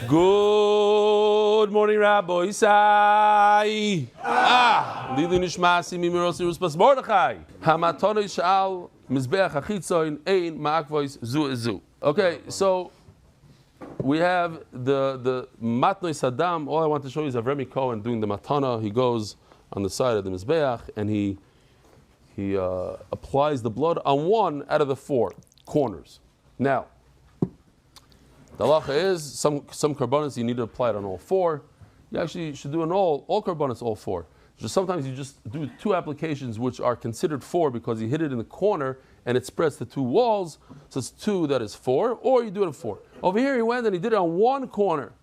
Good morning, Rabbi Isai. Lili Nishmasi Mimirosi Ruspas Mordechai. Hamatone Shal Mizbeach Achitzoin Ein Ma'akvois Zu. Okay, so we have the Matnoi Saddam. All I want to show you is Avrami Cohen doing the Matana. He goes on the side of the Mizbeach and he applies the blood on one out of the four corners. Now, the halacha is some karbanos you need to apply it on all four. You actually should do on all karbanos all four. Just sometimes you just do two applications which are considered four because you hit it in the corner and it spreads to two walls, so it's two that is four, or you do it on four. Over here he went and he did it on one corner.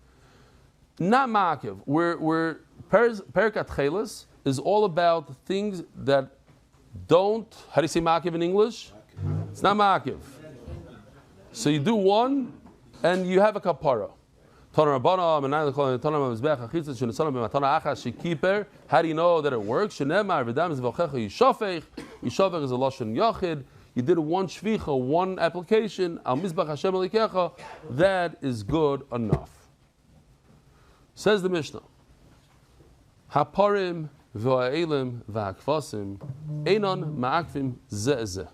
Not ma'akiv. Where Perikat Chelis is all about things that don't, how do you say ma'akiv in English? It's not ma'akiv. So you do one and you have a kapara. How do you know that it works? Yishafech is a lashon yachid. You did one shvicha, one application. Al mizbach Hashem elikecha. That is good enough. Says the Mishnah. Haparim v'ha'elim v'ha'kvasim einon ma'akvim zeh.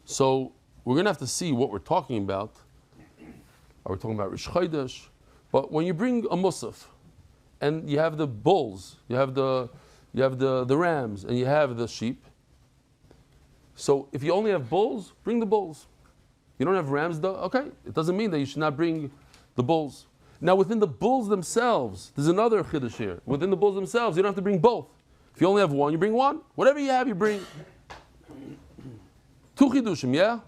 So we're going to have to see what we're talking about. Are we talking about Rish Chodesh? But when you bring a musaf, and you have the bulls, you have the rams, and you have the sheep. So if you only have bulls, bring the bulls. You don't have rams, though? Okay, it doesn't mean that you should not bring the bulls. Now within the bulls themselves, there's another chiddush here. Within the bulls themselves, you don't have to bring both. If you only have one, you bring one. Whatever you have, you bring. Two chidushim, yeah?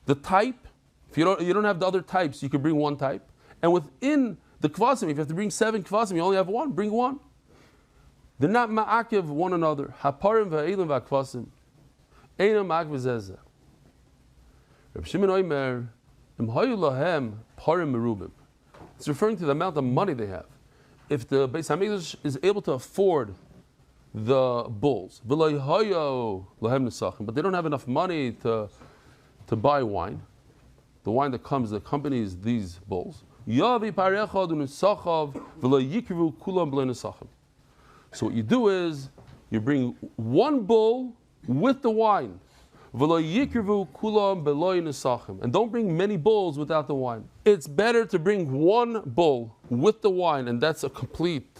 The type, if you don't have the other types, you can bring one type. And within the kvasim, if you have to bring 7 kvasim, you only have one, bring one. They're not ma'akiv one another. Haparim v'elim v'akvasim. Einam ma'akiv zezeh. Reb Shimon Omer, im hayu lahem parim merubim. It's referring to the amount of money they have. If the Beis HaMikdash is able to afford the bulls, v'lo hayu lahem nesachim, but they don't have enough money to buy wine, the wine that accompanies these bulls. So what you do is you bring one bull with the wine, and don't bring many bulls without the wine. It's better to bring one bull with the wine, and that's a complete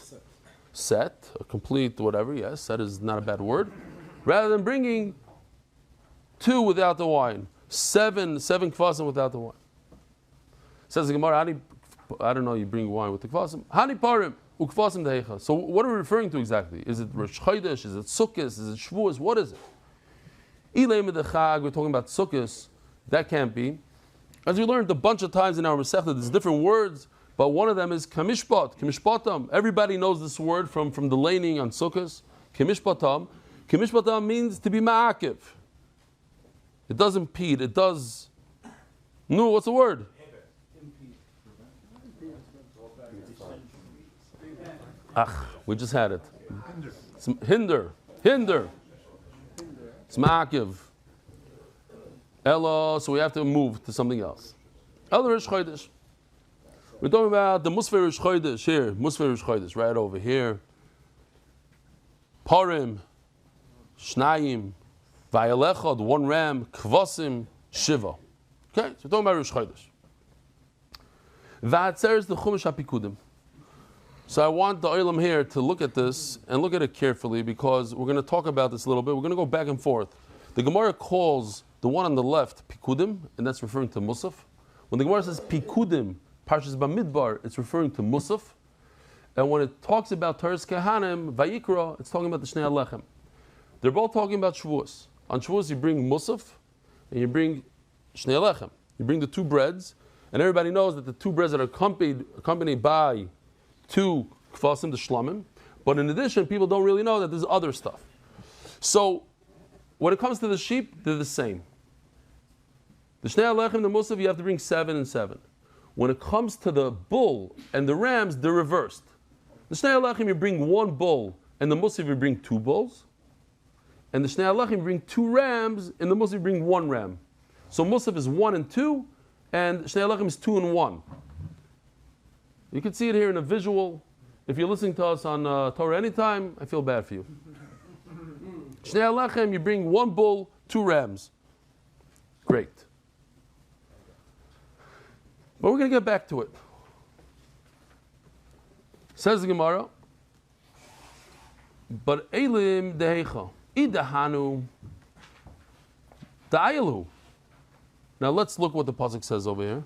set, a complete whatever. Yes, set is not a bad word. Rather than bringing 2 without the wine. 7 kvasim without the wine. Says the Gemara, I don't know, you bring wine with the kvasim. Hani parim ukvasim dehecha. So what are we referring to exactly? Is it Rosh Chodesh? Is it Sukkot? Is it Shavuos? What is it? Ilay medechag, we're talking about Sukkot. That can't be. As we learned a bunch of times in our Masechta, there's different words, but one of them is kamishpat, kamishpatam. Everybody knows this word from the laning on Sukkot. Kamishpatam. Kamishpatam means to be ma'akiv. It does impede. It does. No, what's the word? We just had it. Hinder. It's ma'akiv. Ella, so we have to move to something else. Ella Rish Chodesh. We're talking about the Musfer Rish Chodesh here. Musfer Rish Chodesh, right over here. Parim, Shnayim, Vayalechad, 1 ram, Kvasim, Shiva. Okay, so we're talking about Rish Chodesh. Va'atzer is the Chumash HaPikudim. So I want the Olam here to look at this and look at it carefully because we're going to talk about this a little bit. We're going to go back and forth. The Gemara calls the one on the left Pikudim, and that's referring to Musaf. When the Gemara says Pikudim, Parshas Bamidbar, it's referring to Musaf. And when it talks about Teres Kehanim, Vayikra, it's talking about the Shnei Alechem. They're both talking about Shavuos. On Shavuos you bring Musaf and you bring Shnei Alechem. You bring the 2 breads, and everybody knows that the 2 breads that are accompanied by 2 kvasim, the shlamim. But in addition, people don't really know that there's other stuff. So when it comes to the sheep, they're the same. The Shnei Alechem, the Musaf, you have to bring 7 and 7. When it comes to the bull and the rams, they're reversed. The Shnei Alechem, you bring 1 bull, and the Musaf, you bring 2 bulls. And the Shnei Alechem, you bring 2 rams, and the Musaf, you bring 1 ram. So Musaf is 1 and 2, and Shnei Alechem is 2 and 1. You can see it here in a visual. If you're listening to us on Torah Anytime, I feel bad for you. Shnei Alechem, you bring 1 bull, 2 rams. Great. But we're going to get back to it. Says the Gemara, but Elim dehecha, idahanu, da'ayelu. Now let's look what the pasuk says over here.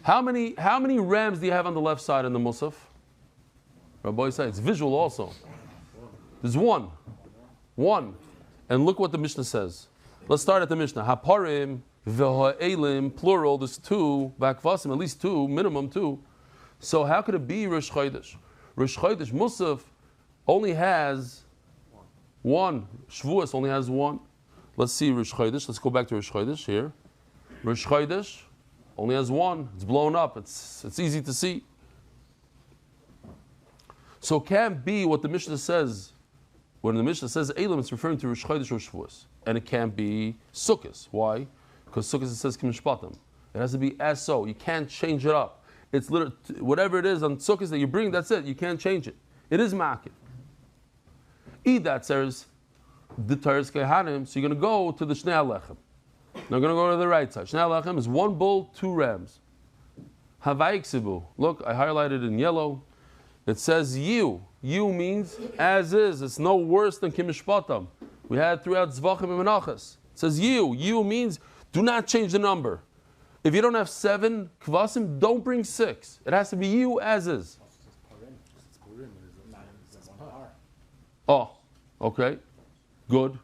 How many rams do you have on the left side in the Musaf? Rabbi said it's visual also. There's 1. 1. And look what the Mishnah says. Let's start at the Mishnah. Haparim v'ha'elim, plural, there's 2, v'akvasim, at least 2, minimum 2. So how could it be Rosh Chodesh? Rosh Chodesh Musaf only has 1. Shavuos only has 1. Let's see Rosh Chodesh. Let's go back to Rosh Chodesh here. Rosh Chodesh only has 1. It's blown up. It's easy to see. So it can't be what the Mishnah says. When the Mishnah says Elim, it's referring to Rosh Chodesh or Shavuos. And it can't be Sukkos. Why? Because Sukkos it says Kim Shpatim. It has to be as so. You can't change it up. It's literally, whatever it is on Sukkos that you bring, that's it. You can't change it. It is Ma'akiv. That says the Teres Kehanim, so you're going to go to the Shnei Alechem. Now I'm going to go to the right side. Shnei Alechem is 1 bull, 2 rams. Havayik Sibu. Look, I highlighted in yellow. It says you. You means as is. It's no worse than Kim Mishpatam. We had throughout Zvachim and Menachos. It says you. You means do not change the number. If you don't have 7 kvasim, don't bring 6. It has to be you as is. Oh, okay. Good.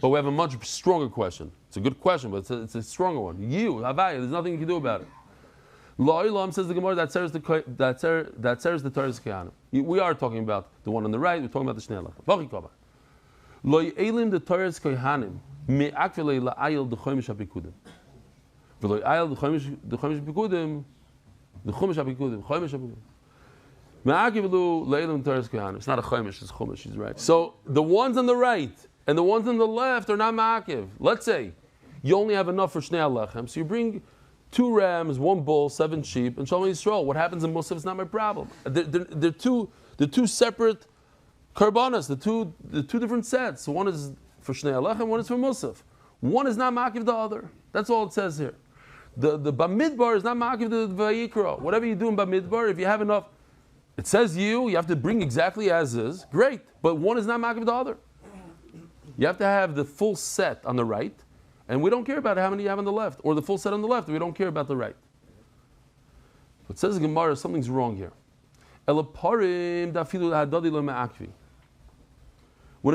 But we have a much stronger question. It's a good question, but it's a stronger one. You, Havaya, there's nothing you can do about it. Lo'ilam says the Gemara, that says the Teres Kehanim. We are talking about the one on the right, we're talking about the Shnei Alechem. Lo'ilim the Teres Kehanim, me'akvilei la'ayil d'chomish ha'pikudim. V'lo'ayil d'chomish ha'pikudim, d'chomish ha'pikudim, chomish ha'pikudim. It's not a chomish, it's chumash, he's right. So the ones on the right and the ones on the left are not ma'akiv. Let's say you only have enough for Shnei Alechem, so you bring 2 rams, 1 bull, 7 sheep, and Shalom Yisrael. What happens in Musaf is not my problem. They're two separate karbanas, the two different sets. One is for Shnei Alechem, one is for Musaf. One is not ma'akiv the other. That's all it says here. The Bamidbar is not ma'akiv the Vayikra. Whatever you do in Bamidbar, if you have enough, it says you have to bring exactly as is. Great. But one is not ma'akiv the other. You have to have the full set on the right, and we don't care about how many you have on the left, or the full set on the left. We don't care about the right. But it says in Gemara, something's wrong here. When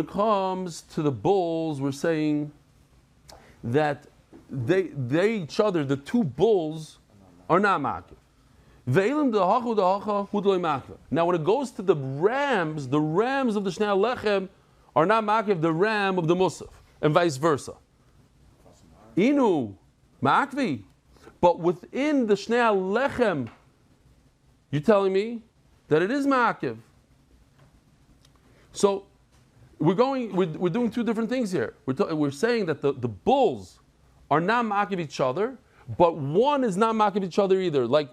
it comes to the bulls, we're saying that they each other, the 2 bulls, are not ma'akiv. Now when it goes to the rams of the Shnei Alechem are not ma'akiv the ram of the Musaf, and vice versa. Inu, ma'akvi. But within the Shnei Alechem, you're telling me that it is ma'akiv. So we're doing 2 different things here. We're saying that the bulls are not ma'akiv each other, but one is not ma'akiv each other either. Like,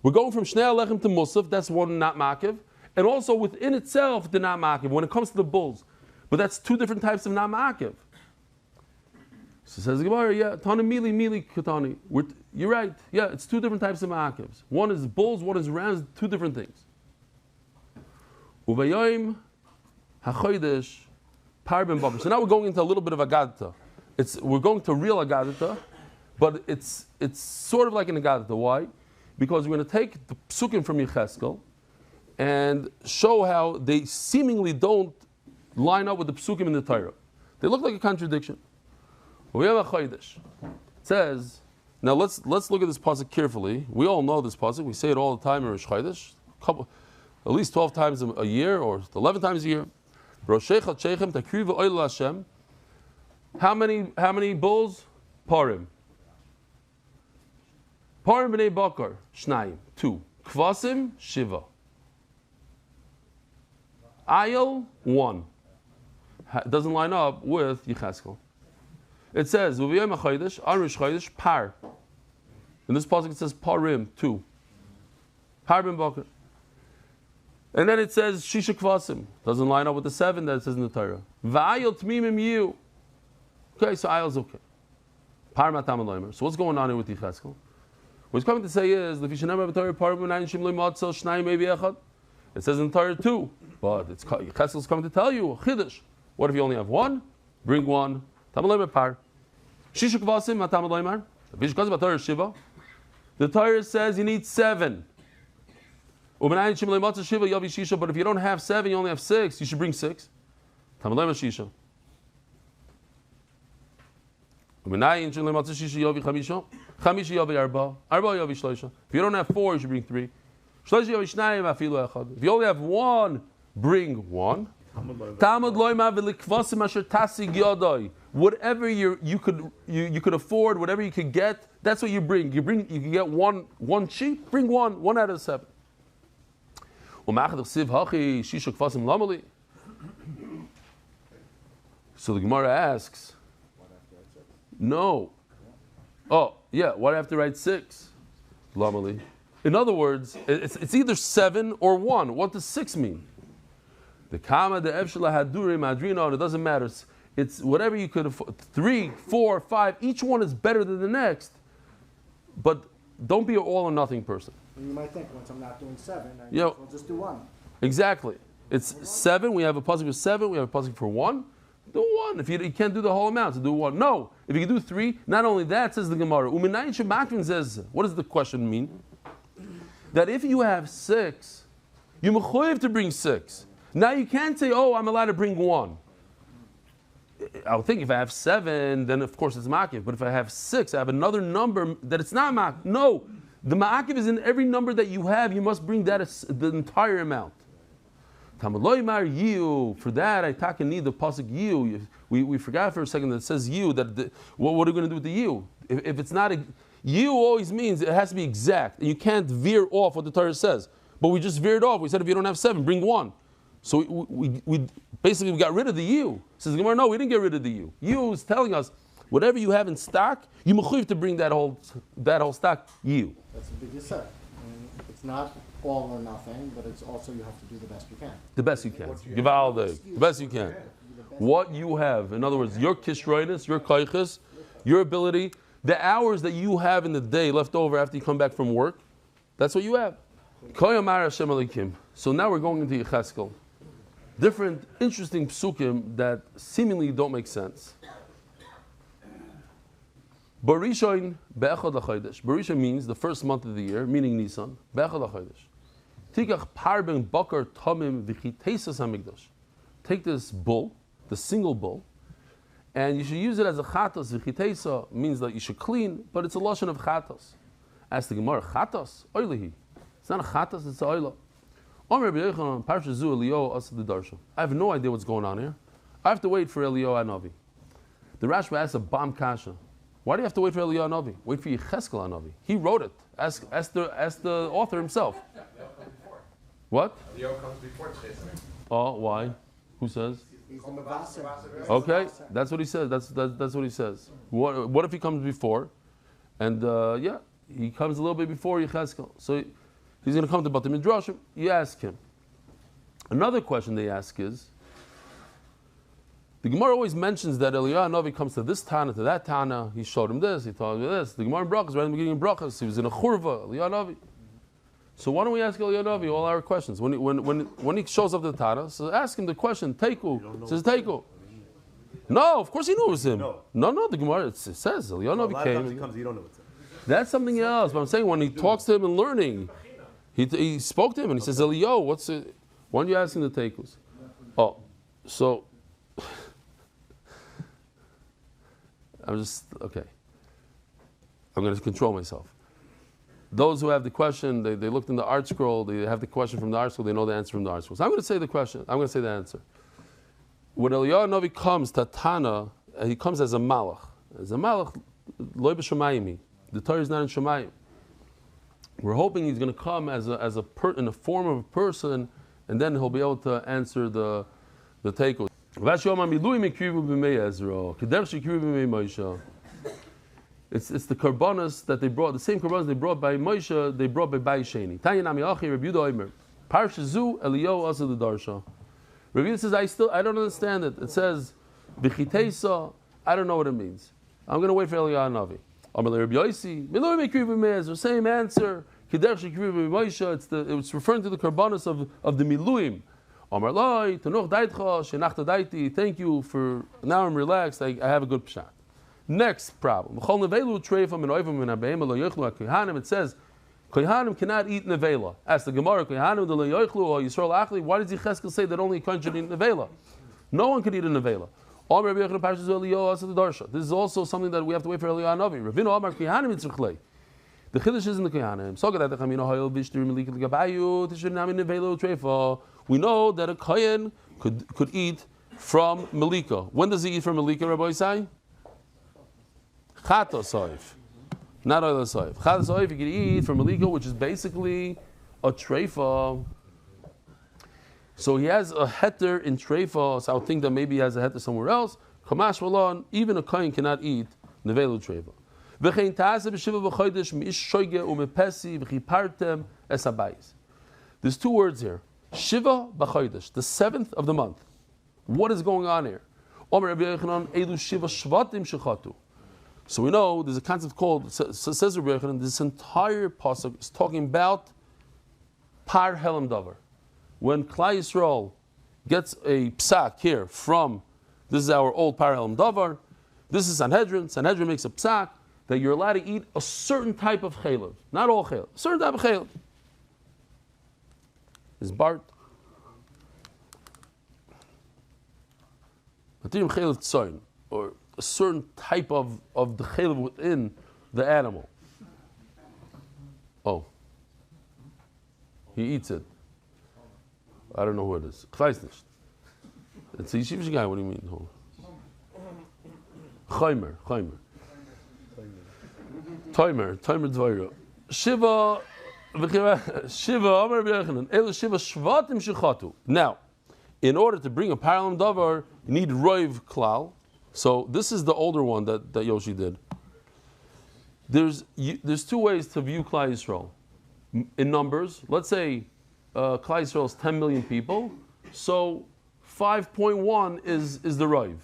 we're going from Shnei Alechem to Musaf, that's one not ma'akiv, and also within itself, they're not ma'akiv when it comes to the bulls. But that's 2 different types of not ma'akiv. So says the Gemara, yeah, Tani Mili Katani. You're right, yeah, it's 2 different types of ma'akivs. One is bulls, one is rams, 2 different things. Uvayoim hachodesh par ben baber. So now we're going into a little bit of Agadita. We're going to real Agadita, but it's sort of like an Agadita. Why? Because we're going to take the psukim from Yecheskel and show how they seemingly don't line up with the psukim in the Torah. They look like a contradiction. We have a chodesh. It says, now let's look at this pasuk carefully. We all know this pasuk. We say it all the time in Rosh Chodesh, at least 12 times a year or 11 times a year. Roshecha Cheichem Takriva Oil Hashem. How many bulls? Parim. Parim b'nei bakar, Shnayim, 2. Kvasim, Shiva. Ayel, 1. It doesn't line up with Yecheskel. It says, "V'v'yom ha'chodesh, on Rosh Chodesh, par." In this pasuk it says parim, 2. Par ben boker. And then it says shisha kvasim. Doesn't line up with the 7 that it says in the Torah. V'ayil tmimim yu. Okay, so ayil's okay. Par matam aloymer. So what's going on here with Yecheskel? What he's coming to say is, it says in Torah 2, but Cheskel's coming to tell you, Chiddush. What if you only have 1? Bring 1. Tam par. Shisha kvasim matam aloymer. The Torah says you need 7. But if you don't have 7, you only have 6, you should bring 6. If you don't have 4, you should bring 3. If you only have 1, bring 1. Whatever you could afford, whatever you could get, that's what you bring. You can get one sheep, bring one out of 7. So the Gemara asks, no. Oh, yeah, why do I have to write 6? Lamali. In other words, it's either 7 or 1. What does 6 mean? The Kama, the Evshala Hadurim, Adrino, it doesn't matter. It's whatever you could afford. 3, 4, 5, each one is better than the next. But don't be an all or nothing person. And you might think, once I'm not doing 7, I'll just do 1. Exactly. It's 7, we have a pasuk for 7, we have a pasuk for 1. Do 1. If you can't do the whole amount, so do 1. No. If you can do 3, not only that, says the Gemara. Uminayin Shemakvin says, what does the question mean? That if you have 6, you're mechuyev to bring 6. Now you can't say, oh, I'm allowed to bring 1. I would think if I have 7, then of course it's ma'akiv. But if I have 6, I have another number that it's not ma'akiv. No, the ma'akiv is in every number that you have. You must bring that the entire amount. Tamaloymar you. For that, I taka need the pasuk you. We forgot for a second that it says you. What are we going to do with the you? If it's not you, always means it has to be exact, and you can't veer off what the Torah says. But we just veered off. We said if you don't have 7, bring 1. So we basically got rid of the you. Says Gemara, no, we didn't get rid of the you. You is telling us whatever you have in stock, you mechuyev to bring that whole stock you. That's the biggest set. It's not all or nothing, but it's also you have to do the best you can. The best you can. Givaldi. The best you can. What you have. In other words, your kishroinus, your koiches, your ability, the hours that you have in the day left over after you come back from work, that's what you have. So now we're going into Yecheskel. Different, interesting psukim that seemingly don't make sense. Barishain be'echad l'chodesh. Barisha means the first month of the year, meaning Nisan. Be'echad l'chodesh. Tikach par ben bakar tamim v'chiteisas hamikdash. Take this bull, the single bull, and you should use it as a chatos. V'chiteisa means that you should clean, but it's a lashon of chatos. Ask the Gemara, chatos? Oilihi. It's not a chatos, it's a oila. I have no idea what's going on here. I have to wait for Eliyahu Hanavi. The Rashba asks a bomb kasha. Why do you have to wait for Eliyahu Hanavi? Wait for Yecheskel Hanavi. He wrote it. Ask the author himself. What? Eliyahu comes before Chazarah. Oh, why? Who says? He's the Mavasir. Okay, that's what he says. That's what he says. What if he comes before? And he comes a little bit before Yecheskel. So he's going to come to Bati Midrashim. You ask him. Another question they ask is, the Gemara always mentions that Eliyahu Hanavi comes to this Tana, to that Tana. He showed him this, he told him this. The Gemara in Brachas, right in the beginning of Brachas, he was in a churva, Eliyahu Hanavi. So why don't we ask Eliyahu Hanavi all our questions? When he shows up to the Tana, so ask him the question, Teiku. Says Teiku. No, of course he knew it was him. No, the Gemara, it says Eliyahu Hanavi came. He comes, you don't know it's him. That's something else. But I'm saying when he talks to him and learning, he spoke to him and he says, Eliyahu, what's it? Why don't you ask him the Teikus? Oh, so okay. I'm going to control myself. Those who have the question, they looked in the art scroll, they have the question from the art scroll, they know the answer from the art scroll. So I'm going to say the question, I'm going to say the answer. When Eliyahu Hanavi comes to Tana, he comes as a malach. As a malach, loy b'shamayim. The Torah is not in Shemayim. We're hoping he's going to come in the form of a person, and then he'll be able to answer the teikos. It's the karbanos that they brought, the same karbanos they brought by Moshe, they brought by Sheni. Tanya Nami Achi, Rabbi Yehuda Omer. Parsha Zu, Eliyahu Asa the Darsha. Rabbi Yehuda says, I don't understand it. It says, B'chiteisa, I don't know what it means. I'm going to wait for Eliyahu Navi. Amalei Rabbi Yosi, Milui Mekriv B'Me'ezer, same answer. Kidech Shekriv B'Moshe, it's referring to the karbanos of the Miluim. Amar Loi, Tanuch Daitcha, Shenachta Daiti, thank you for, now I'm relaxed, I have a good pshat. Next problem. It says, Kohanim cannot eat nevela. Ask the Gemara, Kohanim de leyochlu or Yisrael achli. Why does Yecheskel say that only a kohen should eat nevela? No one can eat a nevela. This is also something that we have to wait for Eliyahu Navi. Ravinu Amar Kohanim itzrichlei. The chiddush is in the Kohanim. We know that a kohen could eat from Melika. When does he eat from Melika, Rabbi Isai? Chata soif, not oil soif. Chata soif you can eat from Melika, which is basically a treifa. So he has a heter in treifa, so I would think that maybe he has a heter somewhere else. Chamash Malon, even a kohen cannot eat nevelu treifa. V'chein ta'aseh b'shiva v'chodesh mi'ish shoyge u'mepesi v'chipartem es habayis. There's two words here. Shiva b'chodesh, the 7th of the month. What is going on here? Omer Rabbi Yochanan, elu shiva shvatim shechatu. So we know there's a concept called, says Rabbi Yochanan, this entire pasuk is talking about par helam davar. When Klal Yisrael gets a psak here from, this is our old par helam davar, this is Sanhedrin. Sanhedrin makes a psak that you're allowed to eat a certain type of chaylev, not all chaylev, a certain type of chaylev. Is Bart. Matirim chaylev tzoyin, or a certain type of the chaylev within the animal. Oh. He eats it. I don't know who it is. Chvaisnish. It's a yeshivish guy, what do you mean? Chaymer. Timer Dvaira. Shiva Amar Rabbi Yochanan. Elu Shiva Shvatim Shechatu. Now, in order to bring a parallel davar, you need roiv klal. So this is the older one that Yoshi did. There's two ways to view Klal Yisrael. In numbers, let's say Klal Yisrael is 10 million people, so 5.1 is the roiv.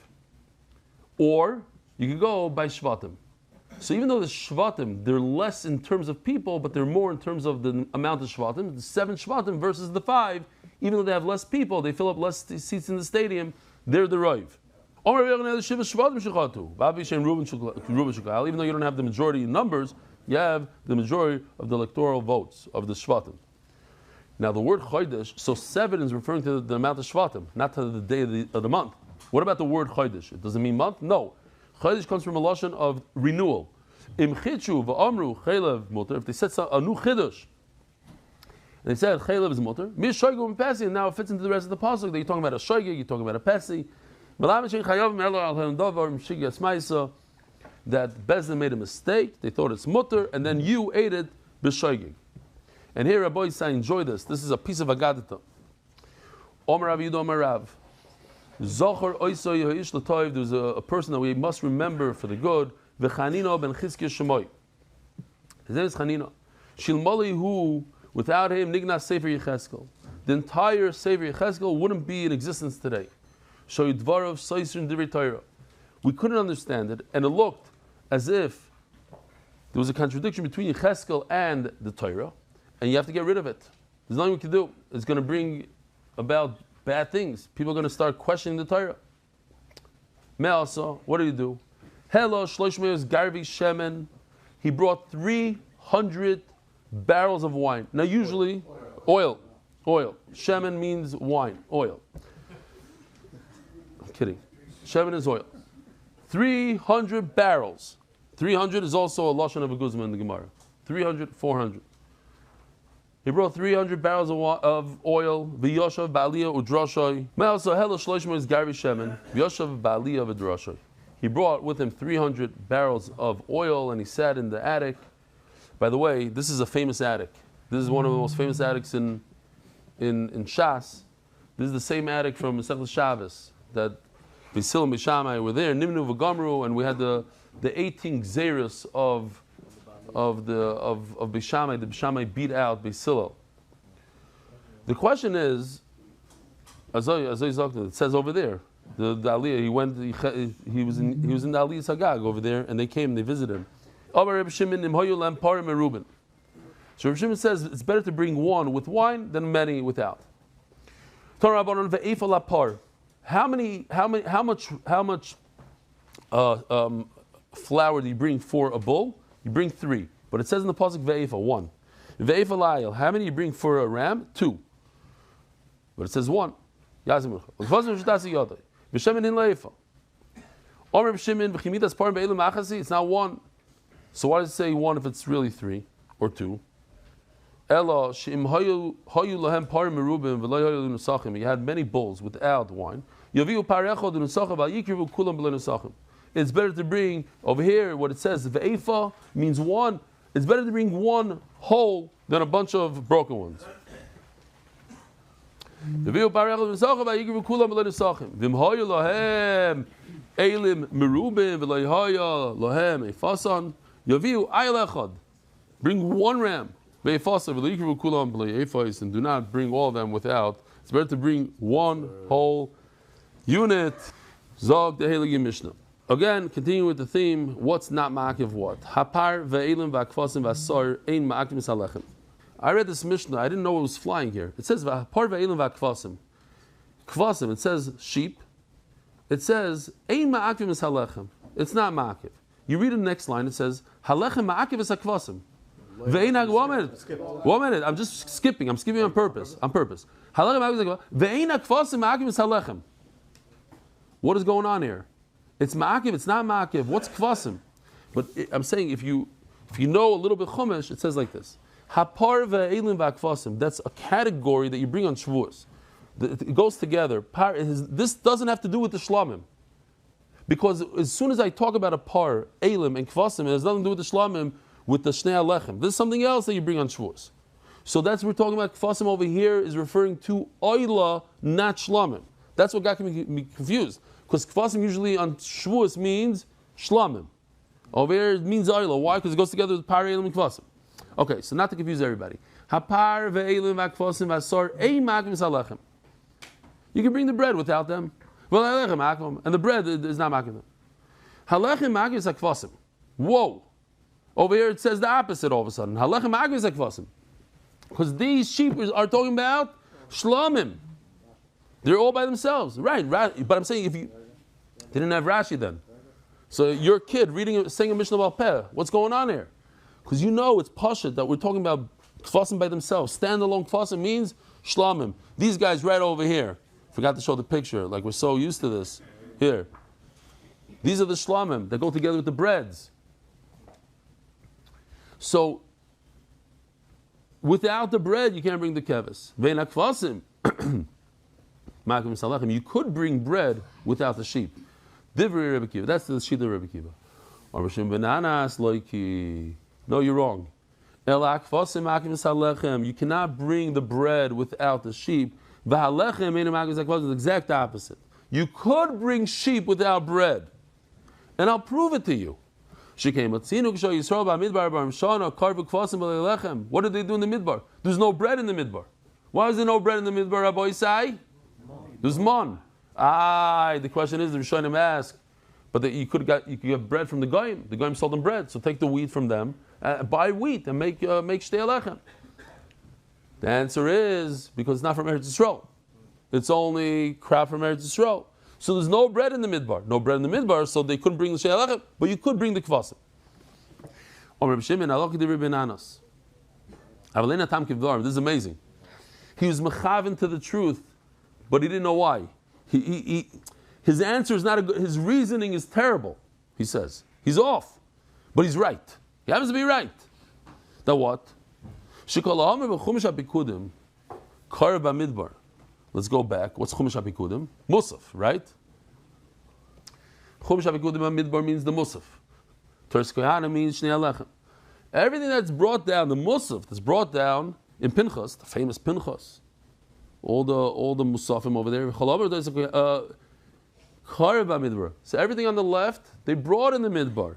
Or you could go by shvatim. So even though the shvatim, they're less in terms of people, but they're more in terms of the amount of shvatim. The 7 shvatim versus the 5, even though they have less people, they fill up less seats in the stadium, they're the roiv. Even though you don't have the majority in numbers, you have the majority of the electoral votes of the shvatim. Now the word chodesh, so 7 is referring to the amount of shvatim, not to the day of the month. What about the word chodesh? It doesn't mean month? No. Chodesh comes from a lashon of renewal. Im chitchu v'amru chaylev muter. If they said a new chiddush, and they said chaylev is muter, mi shoygu and pesi, and now it fits into the rest of the pasuk that you're talking about a shoygu, you're talking about a pesi. That Bezdin made a mistake, they thought it's mutter, and then you ate it b'shoygig. And here Rabbi Yisai, enjoy this. This is a piece of Agadita. Omer Rav Yehuda Omer Rav. Zocher oiso yehoish l'toiv. There's a person that we must remember for the good. V'chanino ben Chizkiya Shemoy. His name is Chanino. Shilmoli hu, without him, nignas Sefer Yecheskel. The entire Sefer Yecheskel wouldn't be in existence today. We couldn't understand it, and it looked as if there was a contradiction between Yecheskel and the Torah, and you have to get rid of it. There's nothing we can do. It's going to bring about bad things. People are going to start questioning the Torah. Me'asa, what do you do? Hello, Shloshmeos Garvi Shemen. He brought 300 barrels of wine. Now, usually, oil. Shemen means wine, oil. Kidding. Shemen is oil. 300 barrels. 300 is also a lashon of a guzman in the Gemara. 300, 400. He brought 300 barrels of oil. V'yoshav ba'aliyah u'drashay. Me'also helo shloshim is garvi shemen. V'yoshav ba'aliyah v'drashay. He brought with him 300 barrels of oil, and he sat in the attic. By the way, this is a famous attic. This is one of the most famous attics in Shas. This is the same attic from Masechtas Shabbos. Basil and Bishamai were there, Nimnu v'Gamru, and we had the 18 Xeris of Bishamai. The Bishamai beat out Basil. The question is, it says over there, the Aliyah, he was in the Aliyah Sagag over there, and they came and they visited him. So Reb Shimon says it's better to bring one with wine than many without. How much flour do you bring for a bull? You bring 3, but it says in the pasuk ve'efa 1. Ve'efa layil. How many you bring for a ram? 2, but it says 1. It's not 1. So why does it say 1 if it's really 3 or 2? You had many bulls without wine. It's better to bring, over here what it says, ve'efa means 1. It's better to bring 1 whole than a bunch of broken ones. Bring 1 ram. And do not bring all of them without. It's better to bring 1 whole unit. Zog the Heilige Mishnah. Again, continue with the theme. What's not ma'akiv what? Hapar ve'elim va'kvasim v'asor ein ma'akiv misalechem. I read this Mishnah. I didn't know it was flying here. It says hapar ve'elim va'kvasim. Kvasim. It says sheep. It says ein ma'akiv misalechem. It's not ma'akiv. You read the next line. It says halechem ma'akiv v'sakvasim. 1 minute. I'm just skipping. I'm skipping on purpose. What is going on here? It's ma'akiv. It's not ma'akiv. What's kvasim? But I'm saying if you know a little bit chumash, it says like this: hapar ve'elim va'kvasim. That's a category that you bring on Shavuos. It goes together. This doesn't have to do with the shlamim, because as soon as I talk about a par, elim, and kvasim, it has nothing to do with the shlamim. With the Shnei Alechem. This is something else that you bring on Shavuos. So that's what we're talking about. Kfasim over here is referring to Oila, not Shlamim. That's what got me confused. Because Kfasim usually on Shavuos means Shlamim. Over here it means Oila. Why? Because it goes together with Par, Elim, and Kfasim. Okay, so not to confuse everybody. Hapar, ve'elim, va'kfasim, va'asor, ein ma'akim salechem. You can bring the bread without them. And the bread is not ma'akim them. Halechem ma'akim sakfasim. Whoa! Over here it says the opposite all of a sudden. Because these sheep are talking about shlamim. They're all by themselves. Right. But I'm saying if you didn't have Rashi then. So your kid saying a Mishnah about Peh, what's going on here? Because you know it's pashut that we're talking about kfasim by themselves. Standalone kfasim means shlamim. These guys right over here. Forgot to show the picture, like we're so used to this. Here. These are the shlamim that go together with the breads. So, without the bread, you can't bring the keves. You could bring bread without the sheep. That's the sheep of Rebbe Kiva. No, you're wrong. You cannot bring the bread without the sheep. The exact opposite. You could bring sheep without bread. And I'll prove it to you. What did they do in the midbar? There's no bread in the midbar. Why is there no bread in the midbar, Rabbi Isai? There's mon. The question is, the Rishonim ask, but you could get bread from the Goyim. The Goyim sold them bread, so take the wheat from them, buy wheat and make shtei alechem. The answer is because it's not from Eretz Yisrael. It's only crop from Eretz Yisrael. So there's no bread in the midbar. No bread in the midbar, so they couldn't bring the shtei alechem, but you could bring the kvasim. This is amazing. He was mechaven to the truth, but he didn't know why. His answer is not his reasoning is terrible, he says. He's off, but he's right. He happens to be right. That what? Let's go back. What's Chumash HaPikudim? Musaf, right? Chumash HaPikudim Midbar means the Musaf. Teres Kohana means Shnei Alechem. Everything that's brought down, the Musaf that's brought down in Pinchas, the famous Pinchas, all the Musafim over there, Karba midbar. So everything on the left, they brought in the midbar.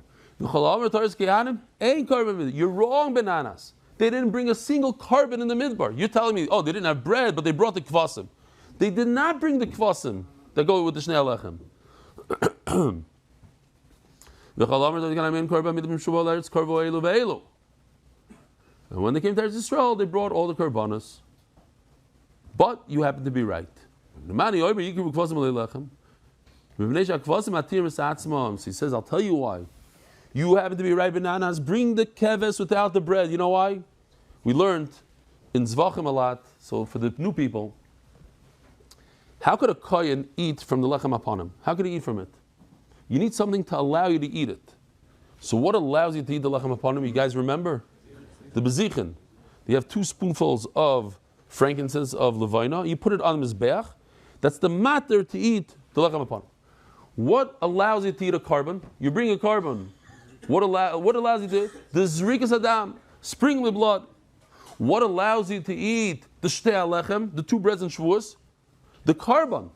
You're wrong, bananas. They didn't bring a single carbon in the midbar. You're telling me, oh, they didn't have bread, but they brought the kvasim. They did not bring the kvasim that go with the shnei alechem. And when they came to Eretz Yisrael, they brought all the karbanos. But you happen to be right. So he says, I'll tell you why. You happen to be right, bananas. Bring the keves without the bread. You know why? We learned in Zvachim a lot. So for the new people, how could a kohen eat from the lechem upon him? How could he eat from it? You need something to allow you to eat it. So what allows you to eat the lechem upon him? You guys remember? The bezichin. You have 2 spoonfuls of frankincense of levina. You put it on the mizbeach. That's the matter to eat the lechem upon him. What allows you to eat a carbon? You bring a carbon. What allows you to eat? The zrikas adam, sprinkle the blood. What allows you to eat the shtei alechem, the 2 breads and shvuos? The carbon.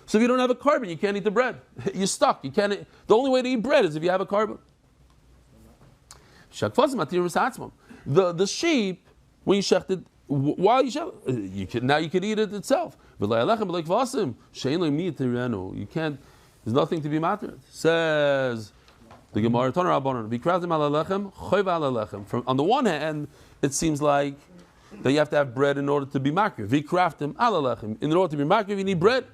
So if you don't have a carbon, you can't eat the bread. You're stuck. You can't. The only way to eat bread is if you have a carbon. The sheep, when you shechted, while you shecht, now you can eat it itself. You can't. There's nothing to be matter. Says the Gemara. On the one hand, it seems like that you have to have bread in order to be makir. In order to be makir, you need bread.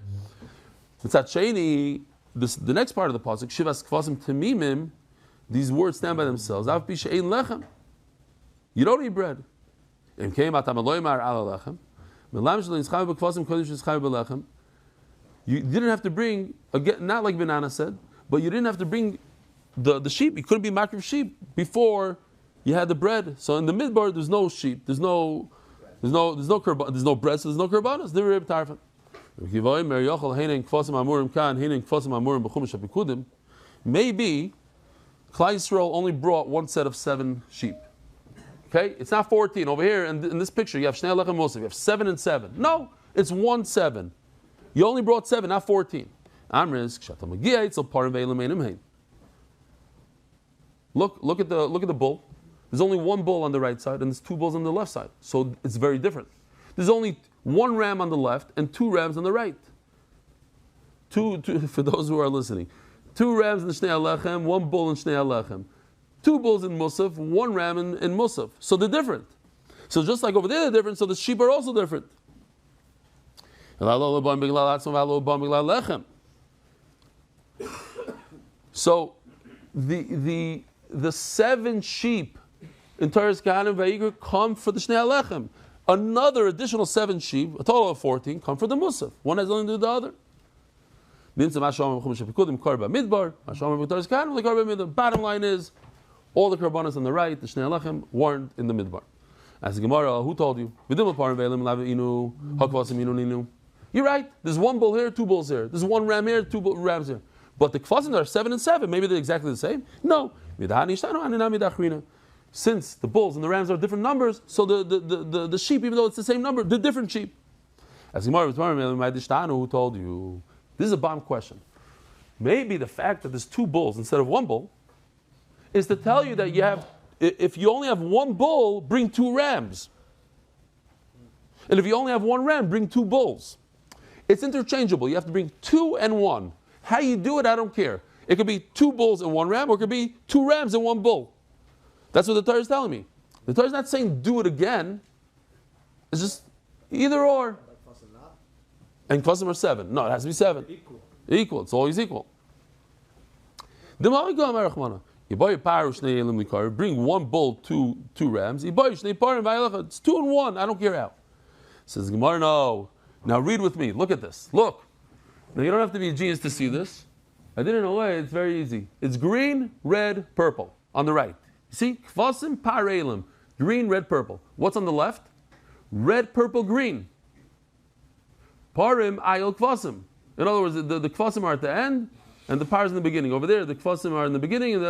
The next part of the pasuk, shivas kvasim temimim, these words stand by themselves. You don't need bread. You didn't have to bring, again, not like Banana said, but you didn't have to bring the sheep. You couldn't be makir of sheep before you had the bread. So in the midbar, there's no sheep, there's no bread, so there's no karbanos. They were tarfan. Maybe Klal Yisrael only brought 1 set of 7 sheep. Okay, it's not 14 over here. And in this picture, you have Shnei Alechem Mosef. You have 7 and 7. No, it's 1 7. You only brought 7, not 14. Look at the bull. There's only 1 bull on the right side, and there's 2 bulls on the left side. So it's very different. There's only 1 ram on the left and 2 rams on the right. Two for those who are listening. 2 rams in the Shnei Alechem, 1 bull in Shnei Alechem. 2 bulls in Musaf, 1 ram in Musaf. So they're different. So just like over there they're different, so the sheep are also different. So the 7 sheep in Torah's Kahanim Vayikra come for the Shnei Alechem. Another additional 7 sheep, a total of 14, come for the Musaf. One has nothing to do with the other. Bottom line is, all the karbanos on the right, the Shnei Alechem, weren't in the midbar. As the Gemara, who told you? You're right. There's 1 bull here, 2 bulls here. There's 1 ram here, 2 rams here. But the kvasim are 7 and 7. Maybe they're exactly the same. No. Since the bulls and the rams are different numbers, so the sheep, even though it's the same number, they're different sheep. As the Gemara, who told you? This is a bomb question. Maybe the fact that there's 2 bulls instead of 1 bull is to tell you that if you only have 1 bull, bring 2 rams. And if you only have 1 ram, bring 2 bulls. It's interchangeable. You have to bring 2 and 1. How you do it, I don't care. It could be 2 bulls and 1 ram, or it could be 2 rams and 1 bull. That's what the Torah is telling me. The Torah is not saying do it again. It's just either or. And kvasim are 7. No, it has to be 7. Equal. It's always equal. Bring 1 bull, 2 rams. It's 2 and 1. I don't care how. Says Gemara, no. Now read with me. Look at this. Look. Now you don't have to be a genius to see this. I did it in a way. It's very easy. It's green, red, purple on the right. See, kvasim parelim. Green, red, purple. What's on the left? Red, purple, green. Parim, ayil, kvasim. In other words, the kvasim are at the end, and the par is in the beginning. Over there, the kvasim are in the beginning.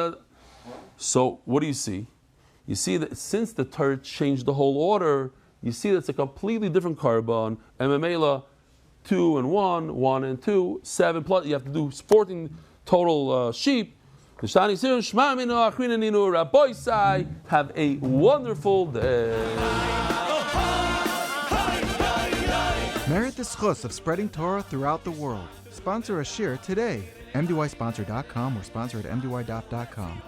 So, what do you see? You see that since the Torah changed the whole order, you see that it's a completely different carbon. And Mamela, 2 and 1, 1 and 2, 7 plus. You have to do 14 total sheep. Have a wonderful day. Merit the schus of spreading Torah throughout the world. Sponsor a shir today. MDYsponsor.com or sponsor at MDY.com.